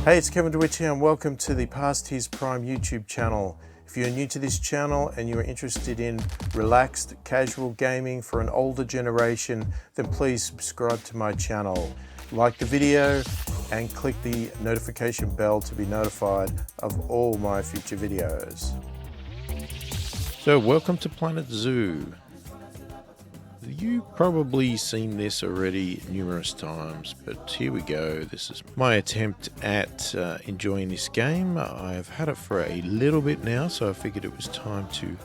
Hey, it's Kevin DeWitt here and welcome to the pasthisprime YouTube channel. If you're new to this channel and you're interested in relaxed, casual gaming for an older generation, then please subscribe to my channel. Like the video and click the notification bell to be notified of all my future videos. So welcome to Planet Zoo. You've probably seen this already numerous times, but here we go. This is my attempt at enjoying this game. I've had it for a little bit now, so I figured it was time to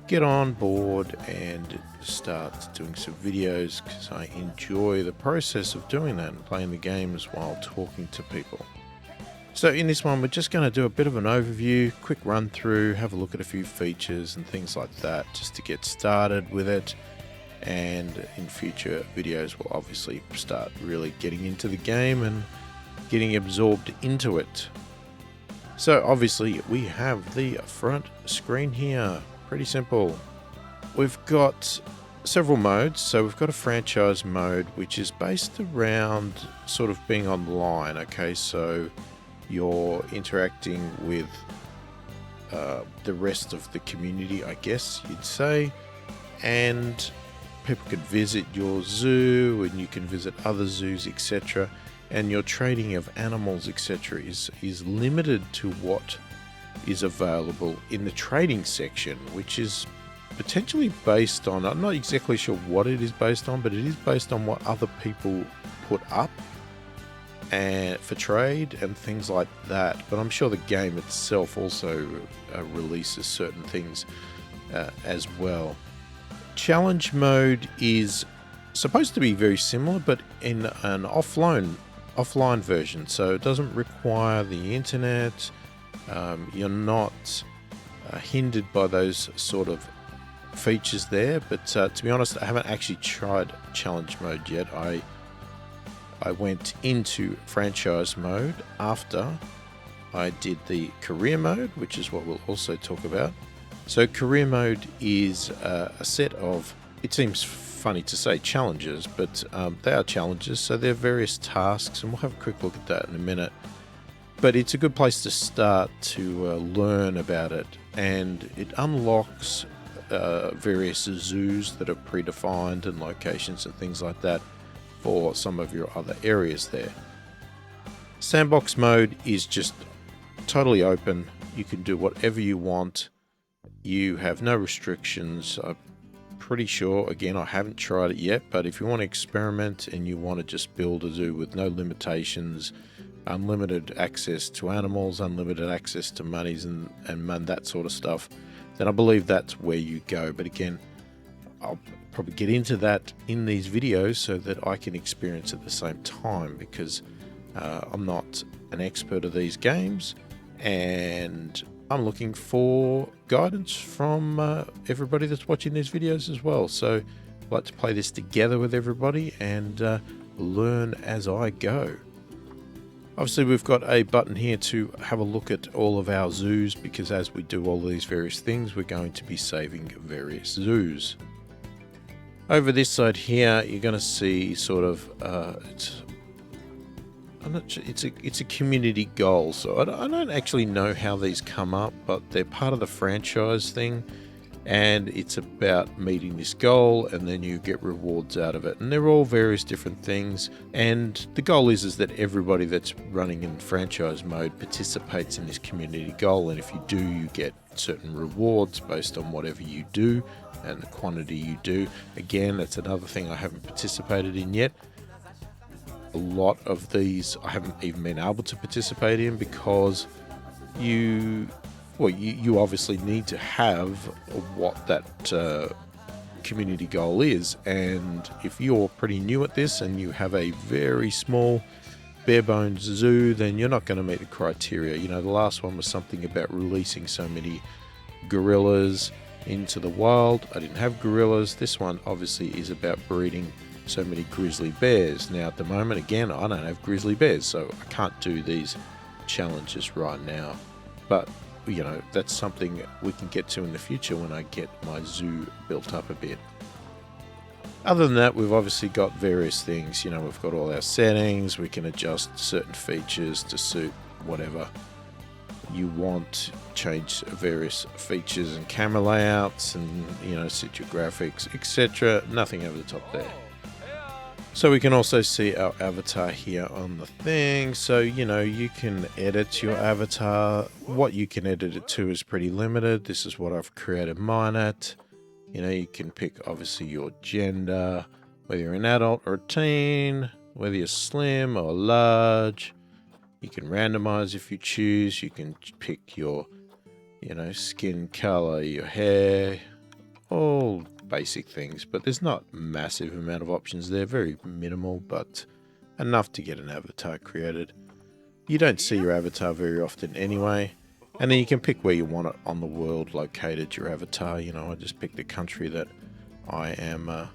get on board and start doing some videos because I enjoy the process of doing that and playing the games while talking to people. So in this one, we're just going to do a bit of an overview, quick run through, have a look at a few features and things like that just to get started with it. And in future videos we'll obviously start really getting into the game and getting absorbed into it. So obviously we have the front screen here, pretty simple. We've got several modes. So we've got a franchise mode which is based around sort of being online. Okay, so you're interacting with the rest of the community, I guess you'd say, and people could visit your zoo and you can visit other zoos, etc. And your trading of animals, etc. is limited to what is available in the trading section, which is potentially based on, I'm not exactly sure what it is based on, but it is based on what other people put up and for trade and things like that. But I'm sure the game itself also releases certain things as well. Challenge mode is supposed to be very similar, but in an offline version, so it doesn't require the internet. You're not hindered by those sort of features there, but to be honest, I haven't actually tried challenge mode yet. I went into franchise mode after I did the career mode, which is what we'll also talk about. So career mode is a set of, it seems funny to say challenges, but they are challenges, so they're various tasks, and we'll have a quick look at that in a minute. But it's a good place to start to learn about it, and it unlocks various zoos that are predefined and locations and things like that for some of your other areas there. Sandbox mode is just totally open. You can do whatever you want. You have no restrictions. I'm pretty sure, again, I haven't tried it yet, but if you want to experiment and you want to just build a zoo with no limitations, unlimited access to animals, unlimited access to monies and that sort of stuff, then I believe that's where you go. But again, I'll probably get into that in these videos so that I can experience at the same time, because I'm not an expert of these games and I'm looking for guidance from everybody that's watching these videos as well. So I'd like to play this together with everybody and learn as I go. Obviously we've got a button here to have a look at all of our zoos, because as we do all these various things, we're going to be saving various zoos. Over this side here, you're going to see sort of it's a community goal, so I don't actually know how these come up, but they're part of the franchise thing, and it's about meeting this goal, and then you get rewards out of it, and they're all various different things. And the goal is that everybody that's running in franchise mode participates in this community goal, and if you do, you get certain rewards based on whatever you do and the quantity you do. Again, that's another thing I haven't participated in yet. A lot of these I haven't even been able to participate in because you obviously need to have what that community goal is, and if you're pretty new at this and you have a very small bare bones zoo, then you're not going to meet the criteria. You know, the last one was something about releasing so many gorillas into the wild. I didn't have gorillas. This one obviously is about breeding so many grizzly bears. Now at the moment, again, I don't have grizzly bears, so I can't do these challenges right now, but you know, that's something we can get to in the future when I get my zoo built up a bit. Other than that, we've obviously got various things. We've got all our settings. We can adjust certain features to suit whatever you want, change various features and camera layouts, and set your graphics, etc. Nothing over the top there. So we can also see our avatar here on the thing. So you can edit your avatar. What you can edit it to is pretty limited. This is what I've created mine at. You can pick obviously your gender, whether you're an adult or a teen, whether you're slim or large. You can randomize if you choose. You can pick your, skin color, your hair, all basic things. But there's not massive amount of options there. Very minimal, but enough to get an avatar created. You don't see your avatar very often anyway. And then you can pick where you want it on the world located, your avatar. I just picked the country that I am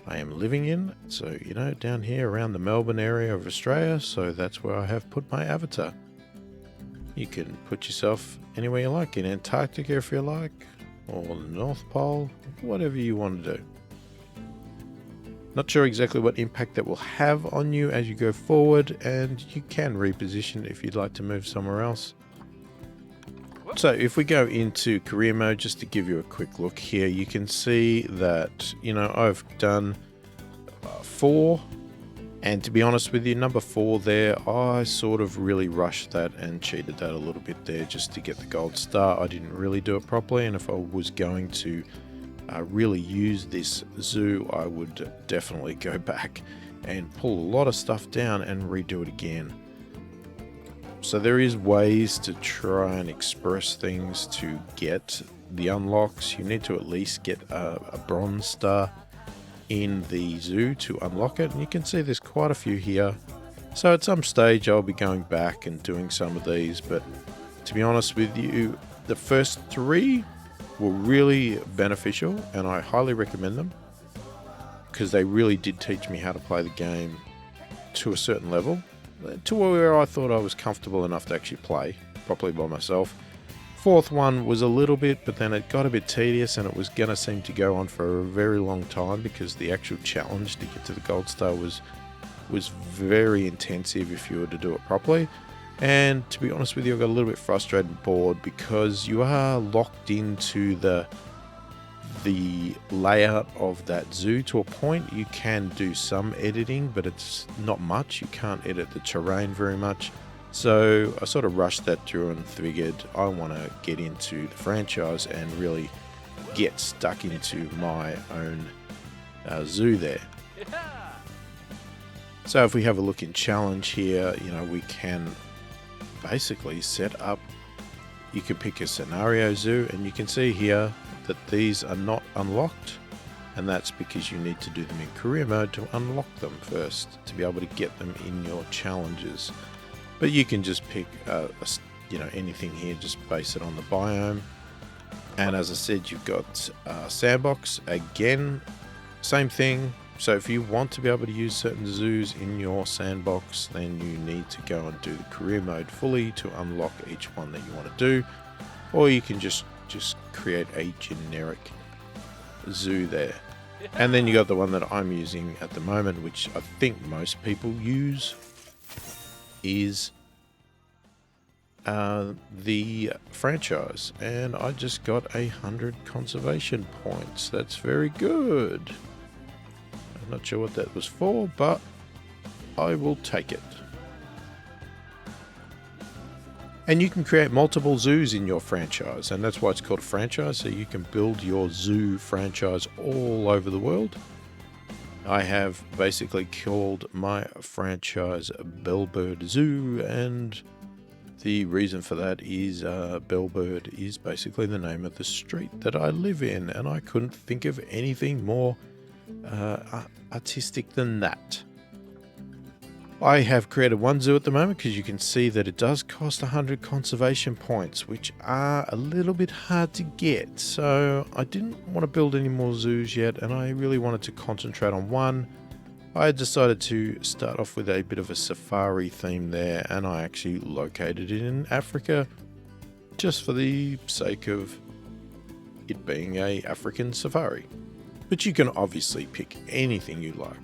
living in. So, down here around the Melbourne area of Australia. So that's where I have put my avatar. You can put yourself anywhere you like, in Antarctica if you like, or the North Pole, whatever you want to do. Not sure exactly what impact that will have on you as you go forward, and you can reposition if you'd like to move somewhere else. So if we go into career mode, just to give you a quick look here, you can see that, I've done 4. And to be honest with you, number 4 there, I sort of really rushed that and cheated that a little bit there just to get the gold star. I didn't really do it properly. And if I was going to really use this zoo, I would definitely go back and pull a lot of stuff down and redo it again. So there is ways to try and express things to get the unlocks. You need to at least get a bronze star in the zoo to unlock it. And you can see there's quite a few here. So at some stage I'll be going back and doing some of these. But to be honest with you, the first 3 were really beneficial and I highly recommend them. Because they really did teach me how to play the game to a certain level. To where I thought I was comfortable enough to actually play properly by myself. 4th one was a little bit, but then it got a bit tedious and it was going to seem to go on for a very long time because the actual challenge to get to the gold star was very intensive if you were to do it properly. And to be honest with you, I got a little bit frustrated and bored because you are locked into the layout of that zoo to a point. You can do some editing, but it's not much. You can't edit the terrain very much. So I sort of rushed that through and figured I want to get into the franchise and really get stuck into my own zoo there. So if we have a look in challenge here, we can basically set up, you can pick a scenario zoo and you can see here that these are not unlocked, and that's because you need to do them in career mode to unlock them first to be able to get them in your challenges. But you can just pick anything here, just base it on the biome. And as I said, you've got sandbox again, same thing. So if you want to be able to use certain zoos in your sandbox, then you need to go and do the career mode fully to unlock each one that you want to do, or you can just create a generic zoo there. And then you got the one that I'm using at the moment, which I think most people use, is the franchise. And I just got 100 conservation points. That's very good. I'm not sure what that was for, but I will take it. And you can create multiple zoos in your franchise, and that's why it's called a franchise, so you can build your zoo franchise all over the world. I have basically called my franchise Bellbird Zoo, and the reason for that is Bellbird is basically the name of the street that I live in, and I couldn't think of anything more artistic than that. I have created one zoo at the moment because you can see that it does cost 100 conservation points, which are a little bit hard to get. So I didn't want to build any more zoos yet, and I really wanted to concentrate on one. I decided to start off with a bit of a safari theme there, and I actually located it in Africa just for the sake of it being a African safari. But you can obviously pick anything you like.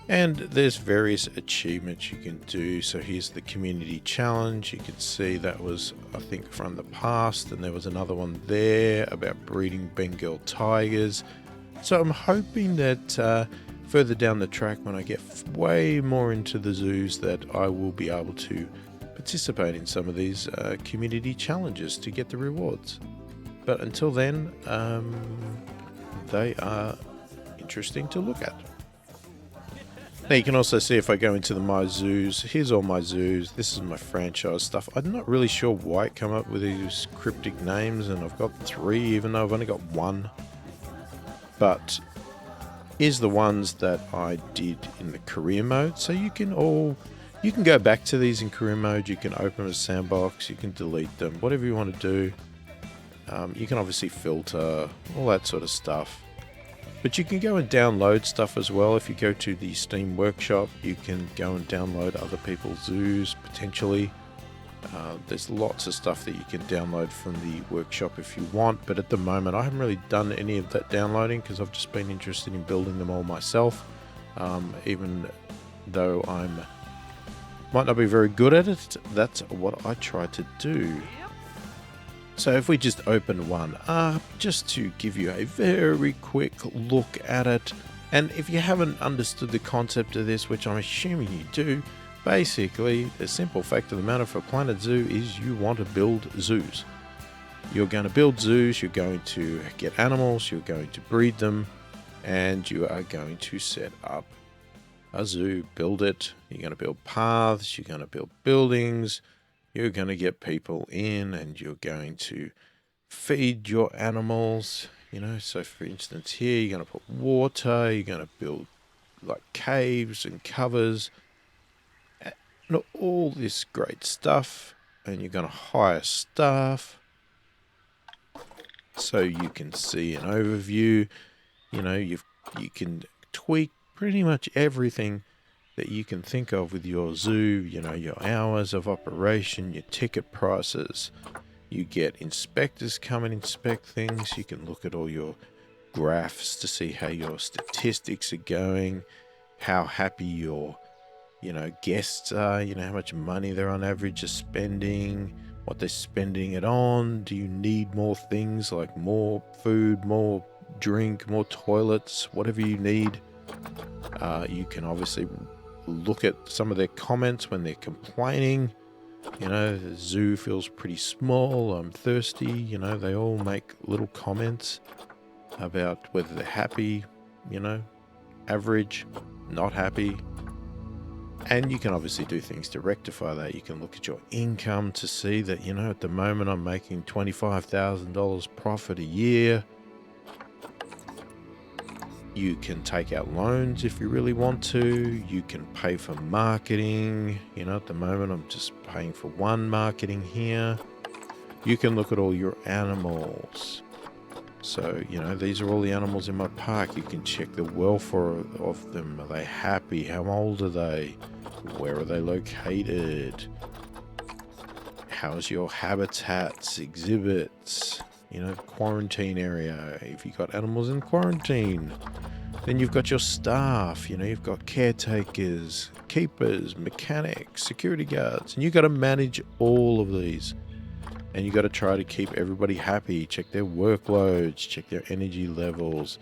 And there's various achievements you can do. So here's the community challenge. You can see that was, I think, from the past. And there was another one there about breeding Bengal tigers. So I'm hoping that further down the track, when I get way more into the zoos, that I will be able to participate in some of these community challenges to get the rewards. But until then, they are interesting to look at. Now you can also see if I go into my zoos, here's all my zoos, this is my franchise stuff. I'm not really sure why it came up with these cryptic names, and I've got 3 even though I've only got 1. But here's the ones that I did in the career mode. So you can go back to these in career mode, you can open a sandbox, you can delete them, whatever you want to do. You can obviously filter, all that sort of stuff. But you can go and download stuff as well. If you go to the Steam Workshop, you can go and download other people's zoos, potentially. There's lots of stuff that you can download from the workshop if you want. But at the moment, I haven't really done any of that downloading because I've just been interested in building them all myself. Even though might not be very good at it, that's what I try to do. So if we just open one up, just to give you a very quick look at it, and if you haven't understood the concept of this, which I'm assuming you do, basically the simple fact of the matter for Planet Zoo is you want to build zoos. You're going to build zoos, you're going to get animals, you're going to breed them, and you are going to set up a zoo, build it. You're going to build paths, you're going to build buildings, you're going to get people in, and you're going to feed your animals. So for instance here, you're going to put water, you're going to build like caves and covers, and all this great stuff. And you're going to hire staff so you can see an overview. You can tweak pretty much everything that you can think of with your zoo, your hours of operation, your ticket prices. You get inspectors come and inspect things. You can look at all your graphs to see how your statistics are going, how happy your, guests are, how much money they're on average are spending, what they're spending it on. Do you need more things like more food, more drink, more toilets, whatever you need? You can obviously look at some of their comments when they're complaining. The zoo feels pretty small, I'm thirsty. They all make little comments about whether they're happy, average, not happy. And you can obviously do things to rectify that. You can look at your income to see that, at the moment I'm making $25,000 profit a year. You can take out loans if you really want to. You can pay for marketing. At the moment I'm just paying for one marketing here. You can look at all your animals. So, these are all the animals in my park. You can check the welfare of them. Are they happy? How old are they? Where are they located? How's your habitats, exhibits? Quarantine area. If you've got animals in quarantine. Then you've got your staff, you've got caretakers, keepers, mechanics, security guards, and you've got to manage all of these. And you've got to try to keep everybody happy, check their workloads, check their energy levels,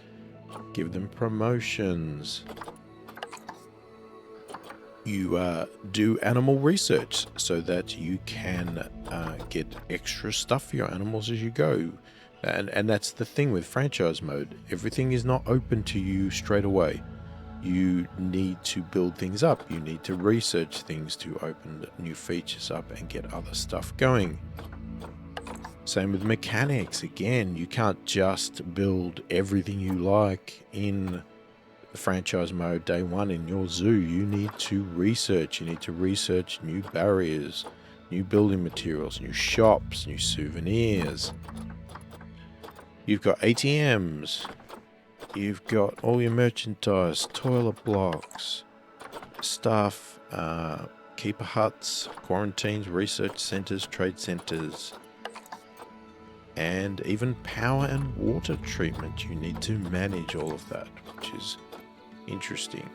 give them promotions. You do animal research so that you can get extra stuff for your animals as you go. And that's the thing with franchise mode. Everything is not open to you straight away. You need to build things up. You need to research things to open new features up and get other stuff going. Same with mechanics. Again, you can't just build everything you like in the franchise mode day one in your zoo. You need to research. You need to research new barriers, new building materials, new shops, new souvenirs. You've got ATMs, you've got all your merchandise, toilet blocks, staff, keeper huts, quarantines, research centers, trade centers. and even power and water treatment. You need to manage all of that, which is interesting.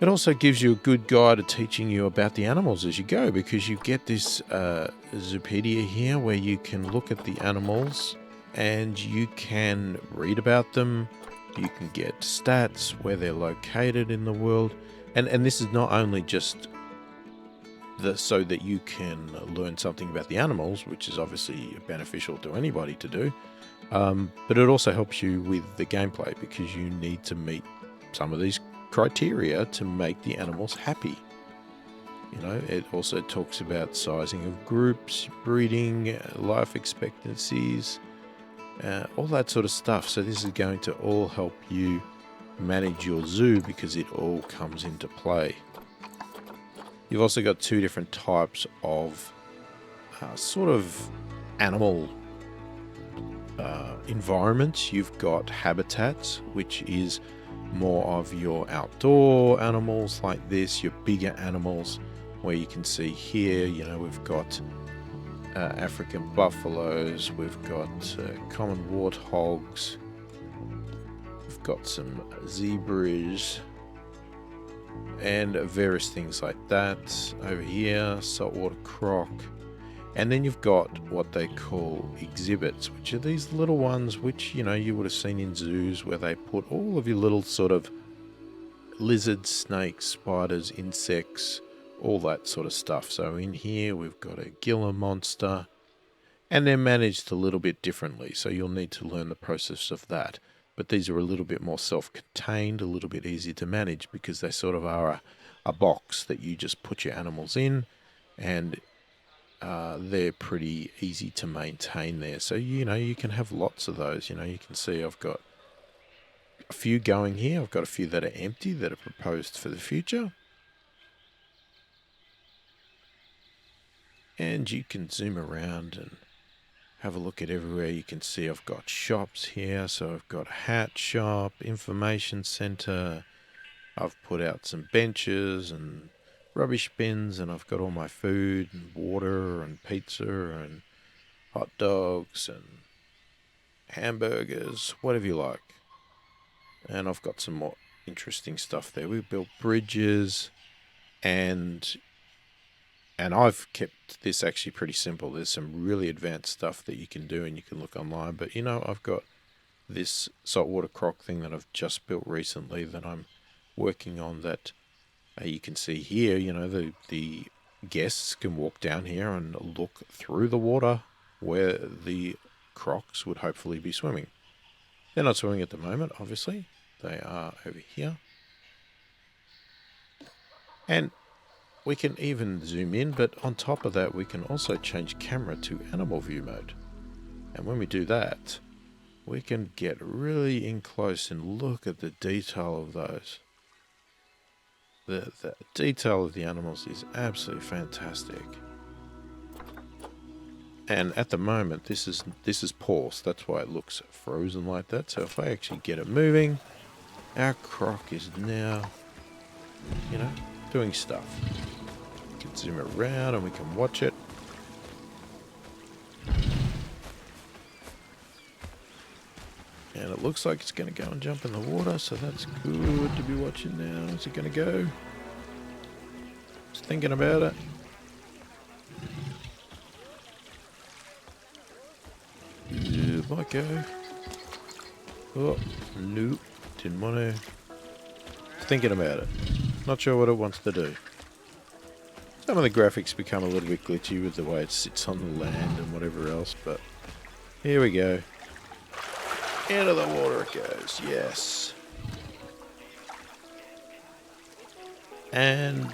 It also gives you a good guide of teaching you about the animals as you go, because you get this Zoopedia here where you can look at the animals and you can read about them. You can get stats, where they're located in the world. And this is not only just so that you can learn something about the animals, which is obviously beneficial to anybody to do, but it also helps you with the gameplay, because you need to meet some of these criteria to make the animals happy. You know, it also talks about sizing of groups, breeding, life expectancies, all that sort of stuff. So this is going to all help you manage your zoo, because it all comes into play. You've also got two different types of sort of animal environments. You've got habitats, which is more of your outdoor animals like this, your bigger animals, where you can see here, you know, we've got African buffaloes, we've got common warthogs, we've got some zebras, and various things like that. Over here, saltwater croc. And then you've got what they call exhibits, which are these little ones which, you know, you would have seen in zoos, where they put all of your little sort of lizards, snakes, spiders, insects, all that sort of stuff. So in here we've got a Gila monster, and they're managed a little bit differently, so you'll need to learn the process of that. But these are a little bit more self-contained, a little bit easier to manage, because they sort of are a box that you just put your animals in, and they're pretty easy to maintain there. So, you know, you can have lots of those. You know, you can see I've got a few going here. I've got a few that are empty that are proposed for the future. And you can zoom around and have a look at everywhere. You can see I've got shops here. So I've got a hat shop, information center. I've put out some benches and rubbish bins, and I've got all my food and water and pizza and hot dogs and hamburgers, whatever you like. And I've got some more interesting stuff there. We've built bridges, and I've kept this actually pretty simple. There's some really advanced stuff that you can do, and you can look online. But, you know, I've got this saltwater croc thing that I've just built recently that I'm working on, that you can see here. You know, the guests can walk down here and look through the water where the crocs would hopefully be swimming. They're not swimming at the moment, obviously. They are over here. And we can even zoom in, but on top of that, we can also change camera to animal view mode. And when we do that, we can get really in close and look at the detail of those. The detail of the animals is absolutely fantastic. And at the moment, this is paused. That's why it looks frozen like that. So if I actually get it moving, our croc is now, you know, doing stuff. We can zoom around and we can watch it. And it looks like it's going to go and jump in the water, so that's good to be watching now. Is it going to go? Just thinking about it. It might go. Oh, nope. Didn't want to. Thinking about it. Not sure what it wants to do. Some of the graphics become a little bit glitchy with the way it sits on the land and whatever else, but here we go. Into the water it goes, yes. And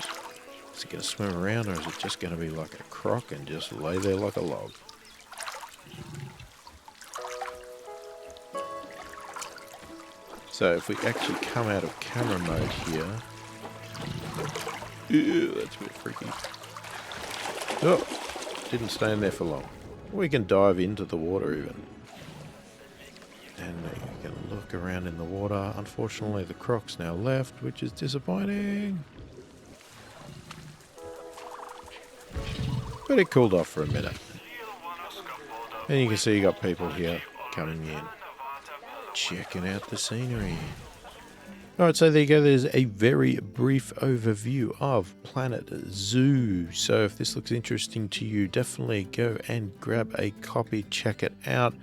is it going to swim around, or is it just going to be like a croc and just lay there like a log? So if we actually come out of camera mode here, ew, that's a bit freaky. Oh, didn't stay in there for long. We can dive into the water even. And we can look around in the water. Unfortunately, the croc's now left, which is disappointing. But it cooled off for a minute. And you can see you got people here coming in, checking out the scenery. Alright, so there you go. There's a very brief overview of Planet Zoo. So if this looks interesting to you, definitely go and grab a copy, check it out.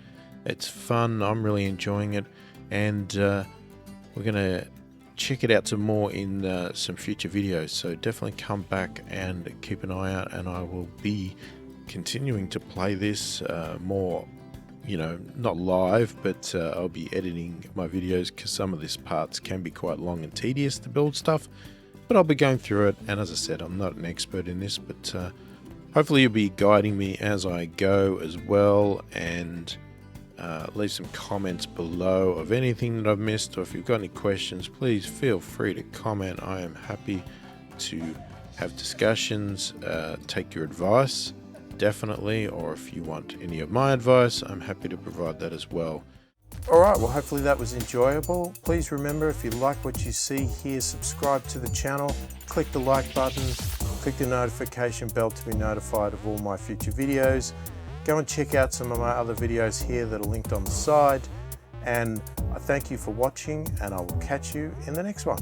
It's fun. I'm really enjoying it. And we're going to check it out some more in some future videos. So definitely come back and keep an eye out, and I will be continuing to play this more, you know, not live, but I'll be editing my videos because some of these parts can be quite long and tedious to build stuff, but I'll be going through it. And as I said, I'm not an expert in this, but hopefully you'll be guiding me as I go as well. And leave some comments below of anything that I've missed, or if you've got any questions, please feel free to comment. I am happy to have discussions, take your advice, definitely, or if you want any of my advice, I'm happy to provide that as well. Alright, well, hopefully that was enjoyable. Please remember, if you like what you see here, subscribe to the channel, click the like button, click the notification bell to be notified of all my future videos. Go and check out some of my other videos here that are linked on the side. And I thank you for watching, and I will catch you in the next one.